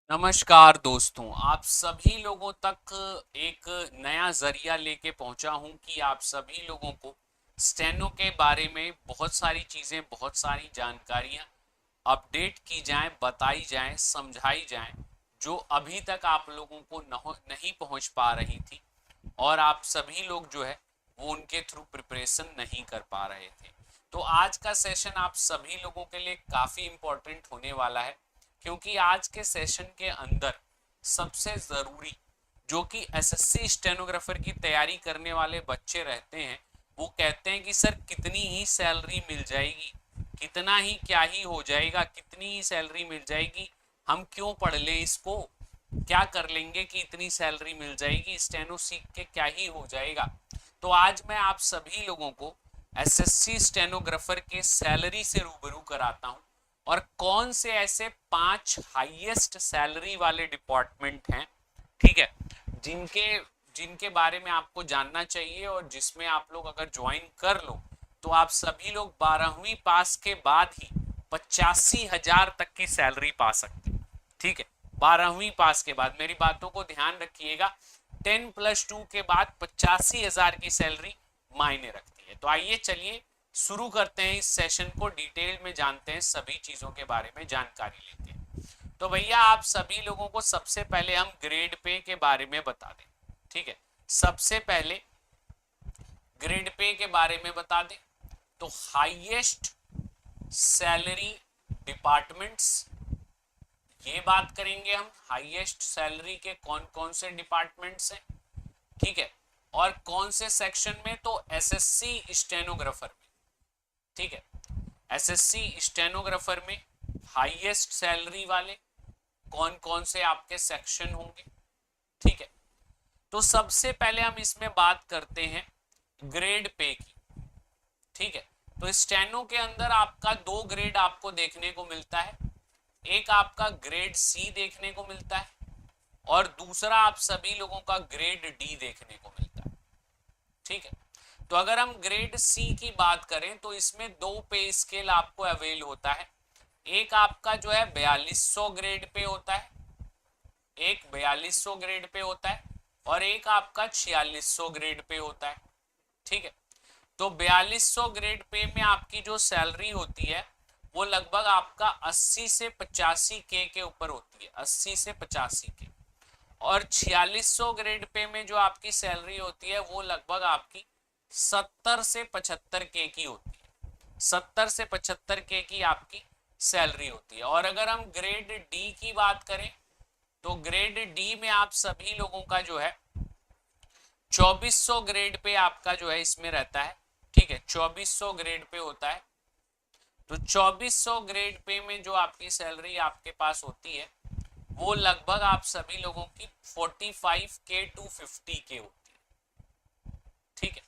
नमस्कार दोस्तों, आप सभी लोगों तक एक नया जरिया लेके पहुंचा हूं कि आप सभी लोगों को स्टेनो के बारे में बहुत सारी चीज़ें, बहुत सारी जानकारियां अपडेट की जाएं, बताई जाएं, समझाई जाएं, जो अभी तक आप लोगों को नहीं पहुंच पा रही थी और आप सभी लोग जो है वो उनके थ्रू प्रिपरेशन नहीं कर पा रहे थे। तो आज का सेशन आप सभी लोगों के लिए काफ़ी इम्पोर्टेंट होने वाला है, क्योंकि आज के सेशन के अंदर सबसे ज़रूरी जो कि एसएससी स्टेनोग्राफर की तैयारी करने वाले बच्चे रहते हैं, वो कहते हैं कि सर कितनी ही सैलरी मिल जाएगी, कितना ही क्या ही हो जाएगा, कितनी ही सैलरी मिल जाएगी, हम क्यों पढ़ लें इसको, क्या कर लेंगे कि इतनी सैलरी मिल जाएगी, स्टेनो सीख के क्या ही हो जाएगा। तो आज मैं आप सभी लोगों को एसएससी स्टेनोग्राफर के सैलरी से रूबरू कराता हूं और कौन से ऐसे 5 हाईएस्ट सैलरी वाले डिपार्टमेंट हैं, ठीक है, जिनके जिनके बारे में आपको जानना चाहिए और जिसमें आप लोग अगर ज्वाइन कर लो तो आप सभी लोग 12वीं पास के बाद ही 85,000 तक की सैलरी पा सकते हैं। ठीक है, 12वीं पास के बाद, मेरी बातों को ध्यान रखिएगा, 10+2 के बाद 85,000 की सैलरी मायने रखती है। तो आइए चलिए शुरू करते हैं इस सेशन को, डिटेल में जानते हैं, सभी चीज़ों के बारे में जानकारी लेते हैं। तो भैया आप सभी लोगों को सबसे पहले हम ग्रेड पे के बारे में बता दें। ठीक है, सबसे पहले ग्रेड पे के बारे में बता दें तो हाईएस्ट सैलरी डिपार्टमेंट्स, ये बात करेंगे हम, हाईएस्ट सैलरी के कौन कौन से डिपार्टमेंट्स हैं, ठीक है, और कौन से सेक्शन में, तो एसएससी स्टेनोग्राफर में। ठीक है, एसएससी स्टेनोग्राफर में हाईएस्ट सैलरी वाले कौन कौन से आपके सेक्शन होंगे। ठीक है, तो सबसे पहले हम इसमें बात करते हैं ग्रेड पे की। ठीक है, तो स्टेनो के अंदर आपका दो ग्रेड आपको देखने को मिलता है, एक आपका ग्रेड सी देखने को मिलता है और दूसरा आप सभी लोगों का ग्रेड डी देखने को मिलता है। ठीक है, तो अगर हम ग्रेड सी की बात करें तो इसमें दो पे स्केल आपको अवेल होता है, एक आपका जो है 4200 ग्रेड पे होता है, एक 4200 ग्रेड पे होता है और एक आपका 4600 ग्रेड पे होता है। ठीक है, तो 4200 ग्रेड पे में आपकी जो सैलरी होती है वो लगभग आपका 80 से 85 के ऊपर होती है, 80 से 85 के। और 4600 ग्रेड पे में जो आपकी सैलरी होती है वो लगभग आपकी 70 से 75 के की होती है, 70 से 75 के की आपकी सैलरी होती है। और अगर हम ग्रेड डी की बात करें तो ग्रेड डी में आप सभी लोगों का जो है 2400 ग्रेड पे आपका जो है इसमें रहता है। ठीक है, 2400 ग्रेड पे होता है, तो 2400 ग्रेड पे में जो आपकी सैलरी आपके पास होती है वो लगभग आप सभी लोगों की 45 के टू 50 के होती है। ठीक है,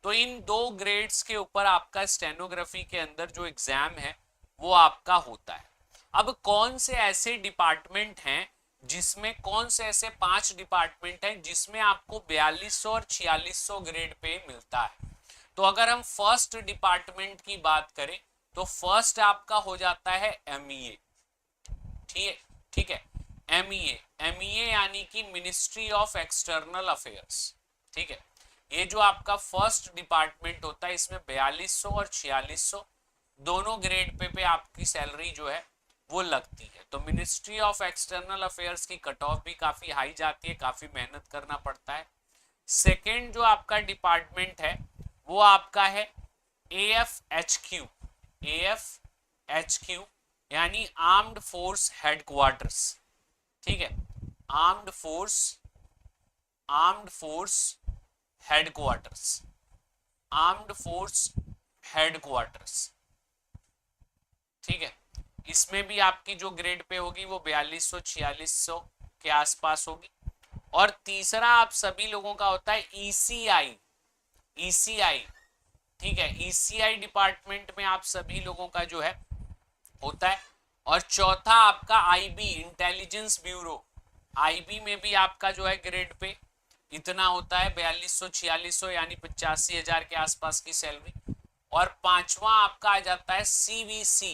तो इन दो ग्रेड्स के ऊपर आपका स्टेनोग्राफी के अंदर जो एग्जाम है वो आपका होता है। अब कौन से ऐसे डिपार्टमेंट हैं जिसमें, कौन से ऐसे 5 डिपार्टमेंट हैं जिसमें आपको 4200 और 4600 ग्रेड पे मिलता है। तो अगर हम फर्स्ट डिपार्टमेंट की बात करें तो फर्स्ट आपका हो जाता है एमईए। ठीक है, ठीक है, एमईए, एमईए यानी कि मिनिस्ट्री ऑफ एक्सटर्नल अफेयर्स। ठीक है, ये जो आपका फर्स्ट डिपार्टमेंट होता है इसमें 4200 और 4600 दोनों ग्रेड पे आपकी सैलरी जो है वो लगती है। तो मिनिस्ट्री ऑफ एक्सटर्नल अफेयर्स की कट ऑफ भी काफ़ी हाई जाती है, काफ़ी मेहनत करना पड़ता है। सेकेंड जो आपका डिपार्टमेंट है वो आपका है A F H Q, A F H Q यानी आर्म्ड फोर्स हेडक्वार्टर्स। ठीक है, armed force, armed force headquarters, armed force headquarters. ठीक है, इसमें भी आपकी जो ग्रेड पे होगी वो 4200 4600 के आसपास होगी। और तीसरा आप सभी लोगों का होता है ईसीआई, ईसीआई। ठीक है, ईसीआई डिपार्टमेंट में आप सभी लोगों का जो है होता है। और चौथा आपका आईबी, इंटेलिजेंस ब्यूरो, आईबी में भी आपका जो है ग्रेड पे इतना होता है, 4200 4600 यानी 85,000 के आसपास की सैलरी। और पांचवा आपका आ जाता है सीवीसी।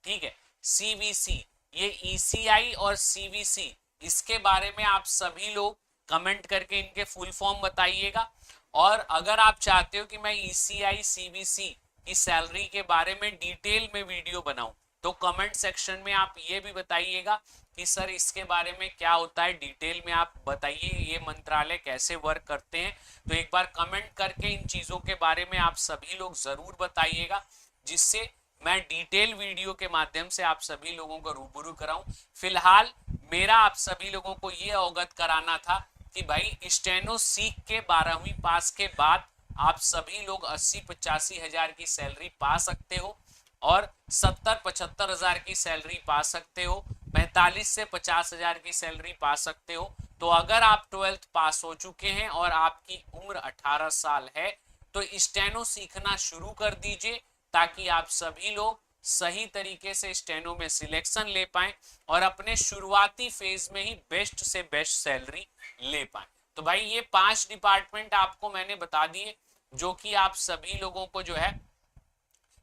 ठीक है, सीवीसी ये ईसीआई और सीवीसी, इसके बारे में आप सभी लोग कमेंट करके इनके फुल फॉर्म बताइएगा। और अगर आप चाहते हो कि मैं ईसीआई सीवीसी की सैलरी के बारे में डिटेल में वीडियो बनाऊं, तो कमेंट सेक्शन में आप ये भी बताइएगा कि सर इसके बारे में क्या होता है, डिटेल में आप बताइए ये मंत्रालय कैसे वर्क करते हैं। तो एक बार कमेंट करके इन चीज़ों के बारे में आप सभी लोग ज़रूर बताइएगा, जिससे मैं डिटेल वीडियो के माध्यम से आप सभी लोगों को रूबरू कराऊं। फिलहाल मेरा आप सभी लोगों को ये अवगत कराना था कि भाई स्टेनो सीख के 12वीं पास के बाद आप सभी लोग 80-85 हजार की सैलरी पा सकते हो और 70-75 हजार की सैलरी पा सकते हो, 45 से 50 हजार की सैलरी पा सकते हो। तो अगर आप 12th पास हो चुके हैं और आपकी उम्र 18 साल है तो स्टेनो सीखना शुरू कर दीजिए, ताकि आप सभी लोग सही तरीके से स्टेनो में सिलेक्शन ले पाएं और अपने शुरुआती फेज में ही बेस्ट से बेस्ट सैलरी ले पाएं। तो भाई ये 5 डिपार्टमेंट आपको मैंने बता दिए जो कि आप सभी लोगों को जो है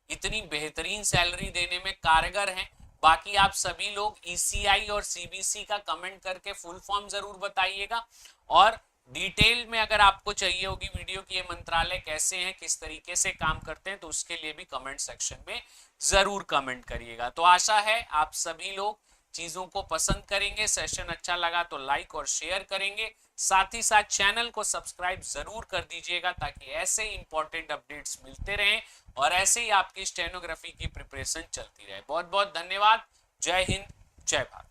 इतनी बेहतरीन सैलरी देने में कारगर हैं। बाकी आप सभी लोग ईसीआई और सीबीसी का कमेंट करके फुल फॉर्म जरूर बताइएगा, और डिटेल में अगर आपको चाहिए होगी वीडियो कि ये मंत्रालय कैसे हैं, किस तरीके से काम करते हैं, तो उसके लिए भी कमेंट सेक्शन में जरूर कमेंट करिएगा। तो आशा है आप सभी लोग चीजों को पसंद करेंगे, सेशन अच्छा लगा तो लाइक और शेयर करेंगे, साथ ही साथ चैनल को सब्सक्राइब जरूर कर दीजिएगा ताकि ऐसे इंपॉर्टेंट अपडेट्स मिलते रहें और ऐसे ही आपकी स्टेनोग्राफी की प्रिपरेशन चलती रहे। बहुत बहुत धन्यवाद। जय हिंद, जय भारत।